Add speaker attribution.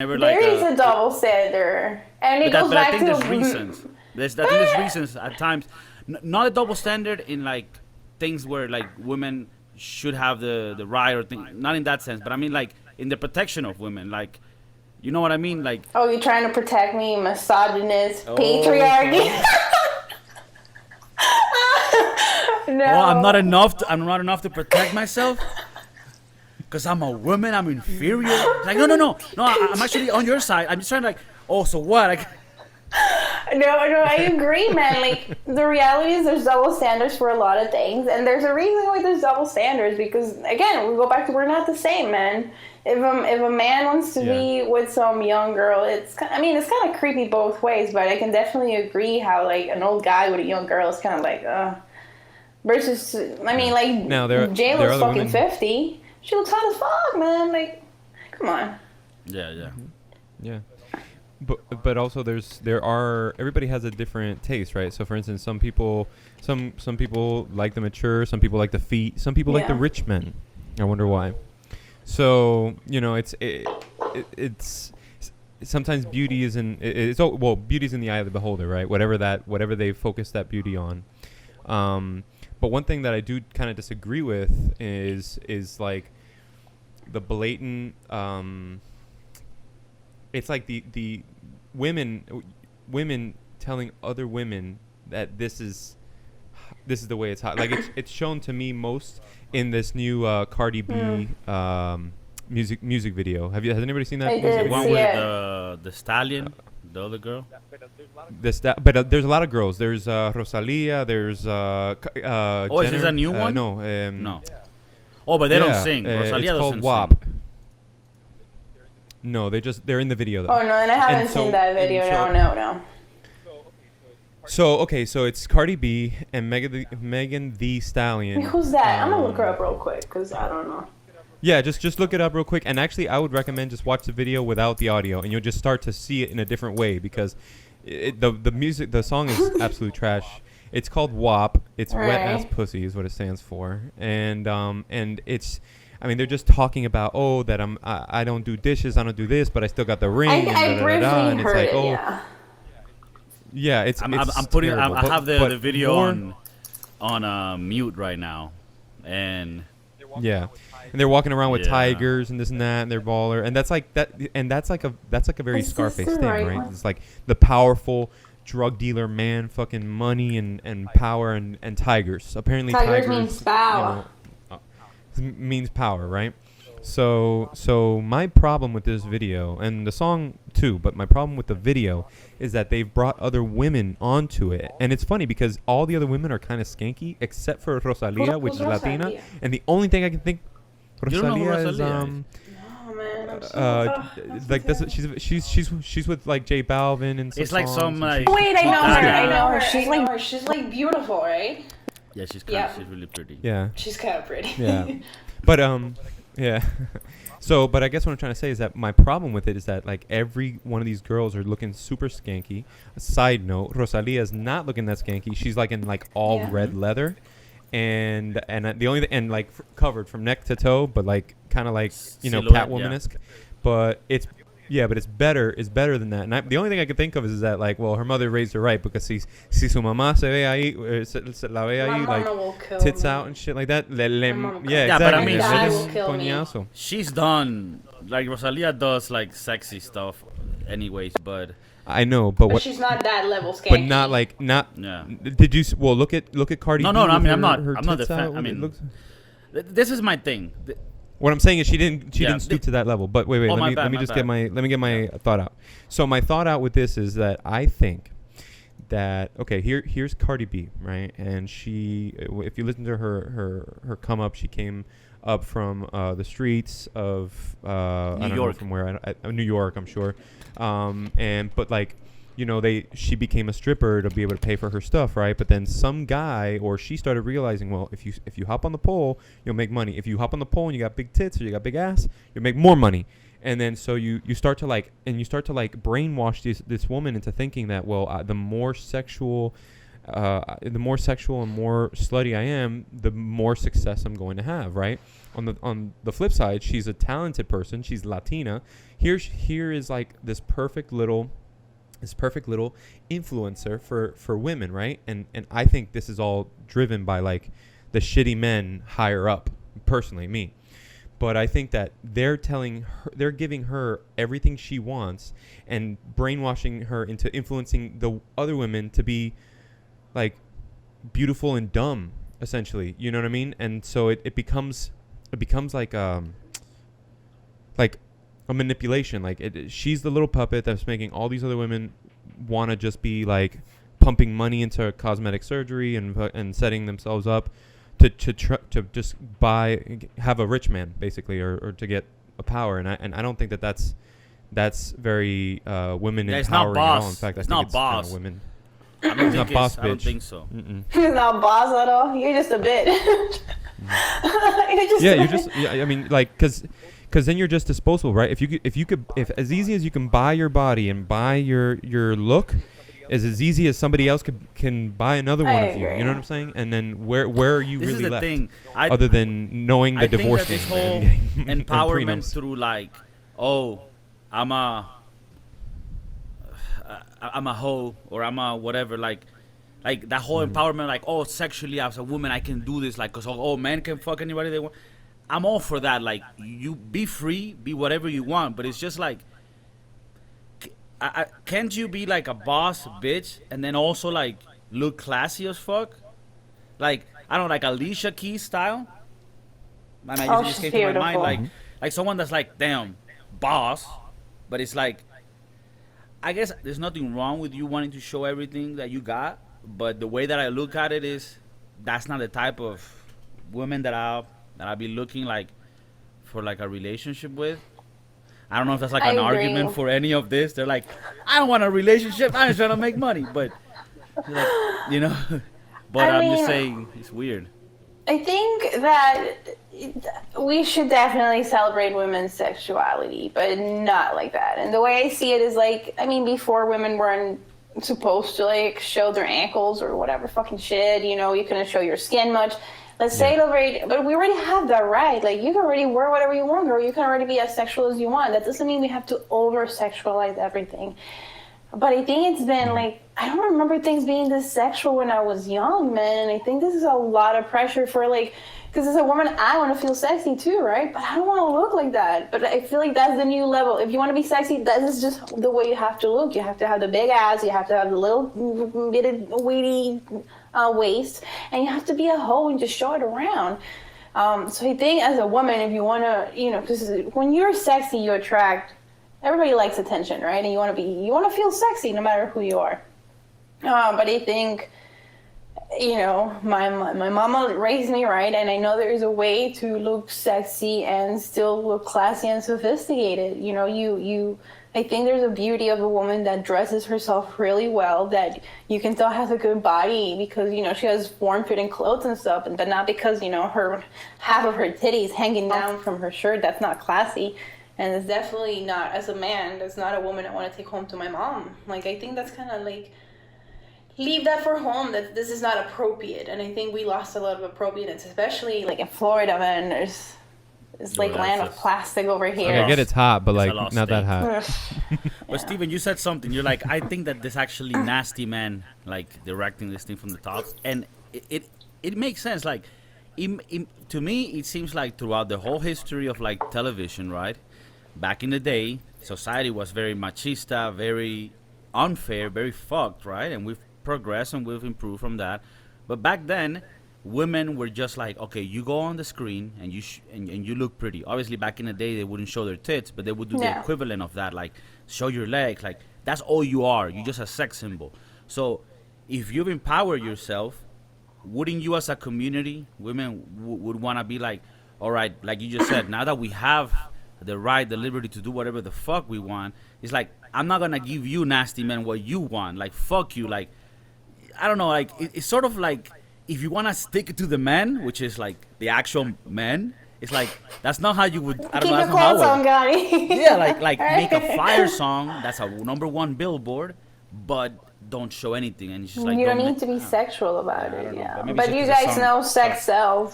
Speaker 1: Never like
Speaker 2: There is a double standard, and it goes
Speaker 1: but I
Speaker 2: back
Speaker 1: think
Speaker 2: to
Speaker 1: there's reasons. I think there's reasons at times. Not a double standard in like things where like women should have the right or thing. Not in that sense, but I mean like in the protection of women. Like, you know what I mean? Like,
Speaker 2: Oh, you're trying to protect me, misogynist,
Speaker 1: oh,
Speaker 2: patriarchy. No.
Speaker 1: oh, I'm not enough. I'm not enough to protect myself. Because I'm a woman, I'm inferior. Like, no. I'm actually on your side. I'm just trying to like, oh, so what? Like,
Speaker 2: No, I agree, man. Like, the reality is there's double standards for a lot of things, and there's a reason why there's double standards, because, again, we go back to we're not the same, man. If a man wants to be with some young girl, it's kind of creepy both ways, but I can definitely agree how, like, an old guy with a young girl is kind of like, versus, I mean, like,
Speaker 3: Now,
Speaker 2: J-Lo's fucking women. 50. She looks hot as fuck, man. Like, come on.
Speaker 3: Yeah. But also everybody has a different taste, right? So for instance, some people like the mature, some people like the feet, some people like the rich men. I wonder why. So, you know, it's sometimes beauty is beauty's in the eye of the beholder, right? Whatever they focus that beauty on. But one thing that I do kind of disagree with is like the blatant. It's like the women telling other women that this is the way it's hot. Like it's shown to me most in this new Cardi B music video. Has anybody seen that?
Speaker 1: The one with the stallion, the other girl.
Speaker 3: But there's a lot of girls. There's Rosalia. There's
Speaker 1: oh, is this a new one?
Speaker 3: No.
Speaker 1: No. Oh, but they don't sing. Rosalia
Speaker 3: it's
Speaker 1: doesn't
Speaker 3: called WAP.
Speaker 1: sing.
Speaker 3: No, they're in the video though.
Speaker 2: Oh no, and I haven't seen that video. No.
Speaker 3: So it's Cardi B and Megan Thee Stallion.
Speaker 2: Who's that? I'm gonna look her up real quick because I don't know.
Speaker 3: Yeah, just look it up real quick. And actually, I would recommend just watch the video without the audio, and you'll just start to see it in a different way because the song is absolute trash. It's called WAP. It's wet ass pussy is what it stands for, and it's. I mean, they're just talking about that I don't do dishes, I don't do this, but I still got the ring.
Speaker 2: I briefly heard it.
Speaker 3: Yeah, it's.
Speaker 1: I have the video on mute right now, and
Speaker 3: and they're walking around with tigers and this and that, and they're baller, and that's like a very Scarface thing, right? It's like the powerful drug dealer man, fucking money and power and tigers. Apparently, tigers
Speaker 2: means power.
Speaker 3: Means power, right? So my problem with this video and the song too, but my problem with the video is that they've brought other women onto it, and it's funny because all the other women are kind of skanky except for Rosalia, which is Latina, and the only thing I can think Rosalia is like this. She's with like J Balvin and some
Speaker 1: it's like
Speaker 3: songs
Speaker 1: some
Speaker 2: wait, I know her. She's like beautiful, right?
Speaker 1: Yeah, she's really pretty.
Speaker 3: Yeah.
Speaker 2: She's kind of pretty.
Speaker 3: Yeah. But yeah. So, but I guess what I'm trying to say is that my problem with it is that like every one of these girls are looking super skanky. A side note, Rosalia is not looking that skanky. She's like in like all red leather, and the only and like covered from neck to toe, but like kind of like Catwoman-esque. But it's better than that. And the only thing I could think of is that like, well, her mother raised her right because si su mamá se ve ahí, la ve ahí like tits out and shit like that. Exactly.
Speaker 1: But I mean,
Speaker 3: coñazo.
Speaker 1: She's done like Rosalia does like sexy stuff, anyways. But
Speaker 3: I know, but
Speaker 2: she's not that level skanky.
Speaker 3: But not like
Speaker 1: Yeah.
Speaker 3: Did you? Well, look at Cardi B.
Speaker 1: No. I mean, I'm not
Speaker 3: the
Speaker 1: fan. I mean, this is my thing.
Speaker 3: What I'm saying is she didn't stoop to that level. But wait, let me get my thought out. So my thought out with this is that I think that here's Cardi B, right? And she, if you listen to her come up, she came up from the streets of
Speaker 1: New
Speaker 3: I don't
Speaker 1: York.
Speaker 3: know from where New York, I'm sure. But like, she became a stripper to be able to pay for her stuff, right? But then some guy or she started realizing, well, if you hop on the pole, you'll make money. If you hop on the pole and you got big tits or you got big ass, you'll make more money. And then so you start to brainwash this woman into thinking that, well, the more sexual the more sexual and more slutty I am, the more success I'm going to have, right? On the flip side, she's a talented person. She's Latina. Here is like this perfect little influencer for women, right? And I think this is all driven by like the shitty men higher up, personally, me. But I think that they're giving her everything she wants and brainwashing her into influencing the other women to be like beautiful and dumb, essentially. You know what I mean? And so it becomes like a manipulation. Like she's the little puppet that's making all these other women want to just be like pumping money into cosmetic surgery and setting themselves up to just have a rich man, basically, or to get a power. And I don't think that's very women empowering
Speaker 1: it's not
Speaker 3: at
Speaker 1: boss.
Speaker 3: all. In fact,
Speaker 1: It's
Speaker 3: I think
Speaker 1: not
Speaker 3: it's
Speaker 1: boss.
Speaker 3: kinda women.
Speaker 1: I don't think
Speaker 3: boss
Speaker 1: I don't
Speaker 3: bitch.
Speaker 1: think so.
Speaker 2: You're not boss at all. You're just a bit.
Speaker 3: I mean, like, because then you're just disposable, right? If as easy as you can buy your body and buy your look, is as easy as somebody else can buy another one of you. You know what I'm saying? And then where are you
Speaker 1: This
Speaker 3: really
Speaker 1: is the
Speaker 3: left?
Speaker 1: thing.
Speaker 3: Other than knowing the
Speaker 1: I think
Speaker 3: divorce
Speaker 1: that this
Speaker 3: thing
Speaker 1: whole
Speaker 3: and
Speaker 1: empowerment
Speaker 3: prenups.
Speaker 1: through like, oh, I'm a hoe or I'm a whatever, like that whole empowerment, like, oh, sexually as a woman I can do this, like, cause men can fuck anybody they want. I'm all for that. Like, you be free, be whatever you want, but it's just like, can't you be like a boss bitch and then also like look classy as fuck? Like, I don't know, like Alicia Keys style. Man, I just
Speaker 2: she's
Speaker 1: came to my mind,
Speaker 2: beautiful.
Speaker 1: like someone that's like, damn, boss, but it's like, I guess there's nothing wrong with you wanting to show everything that you got, but the way that I look at it is, that's not the type of women that I'll be looking like for like a relationship with. I don't know if that's like
Speaker 2: I
Speaker 1: an
Speaker 2: agree.
Speaker 1: argument for any of this. They're like, I don't want a relationship. I'm just trying to make money, but like, you know. But I'm just saying, it's weird.
Speaker 2: I think that we should definitely celebrate women's sexuality, but not like that. And the way I see it is like, I mean, before women weren't supposed to like show their ankles or whatever fucking shit, you know, you couldn't show your skin much. Let's celebrate, but we already have that right. Like, you can already wear whatever you want, girl. You can already be as sexual as you want. That doesn't mean we have to over-sexualize everything. But I think it's been like, I don't remember things being this sexual when I was young, man. And I think this is a lot of pressure for like, because as a woman, I want to feel sexy too, right? But I don't want to look like that. But I feel like that's the new level. If you want to be sexy, that is just the way you have to look. You have to have the big ass. You have to have the little bitty, weedy waist. And you have to be a hoe and just show it around. So I think as a woman, if you want to, you know, because when you're sexy, you attract, everybody likes attention, right? And you want to feel sexy no matter who you are. But I think, you know, my mama raised me right, and I know there's a way to look sexy and still look classy and sophisticated. You know, I think there's a beauty of a woman that dresses herself really well, that you can tell has a good body because, you know, she has form-fitting clothes and stuff, but not because, you know, half of her titties hanging down from her shirt. That's not classy. And it's definitely not, as a man, that's not a woman I want to take home to my mom. Like, I think that's kind of like, leave that for home, that this is not appropriate. And I think we lost a lot of appropriateness, especially like in Florida, man. It's like land of plastic over here.
Speaker 3: Okay, I get it's hot, but
Speaker 1: It's
Speaker 3: like
Speaker 1: a lost
Speaker 3: not that
Speaker 1: state.
Speaker 3: hot.
Speaker 1: But Steven, you said something. You're like, I think that there's actually nasty men like directing this thing from the top, and it makes sense. Like, to me, it seems like throughout the whole history of like television, right? Back in the day, society was very machista, very unfair, very fucked, right? And we've progressed and we've improved from that. But back then, women were just like, okay, you go on the screen and you look pretty. Obviously, back in the day, they wouldn't show their tits, but they would do the equivalent of that, like show your legs. Like, that's all you are. You're just a sex symbol. So if you've empowered yourself, wouldn't you as a community, women would want to be like, all right, like you just said, now that we have the right, the liberty to do whatever the fuck we want, it's like, I'm not going to give you nasty men what you want. Like, fuck you. Like, I don't know, like, it's sort of like, if you want to stick it to the men, which is like the actual men, it's like, that's not how you would, I don't
Speaker 2: Keep
Speaker 1: know,
Speaker 2: your
Speaker 1: that's not how
Speaker 2: clothes on, Gotti.
Speaker 1: yeah, like make a fire song that's a #1 Billboard, but don't show anything, and it's just like
Speaker 2: you don't
Speaker 1: ma-
Speaker 2: need to be sexual about
Speaker 1: I
Speaker 2: it,
Speaker 1: don't know,
Speaker 2: yeah.
Speaker 1: but maybe
Speaker 2: But
Speaker 1: it's
Speaker 2: you
Speaker 1: just a
Speaker 2: guys
Speaker 1: song.
Speaker 2: know sex sells.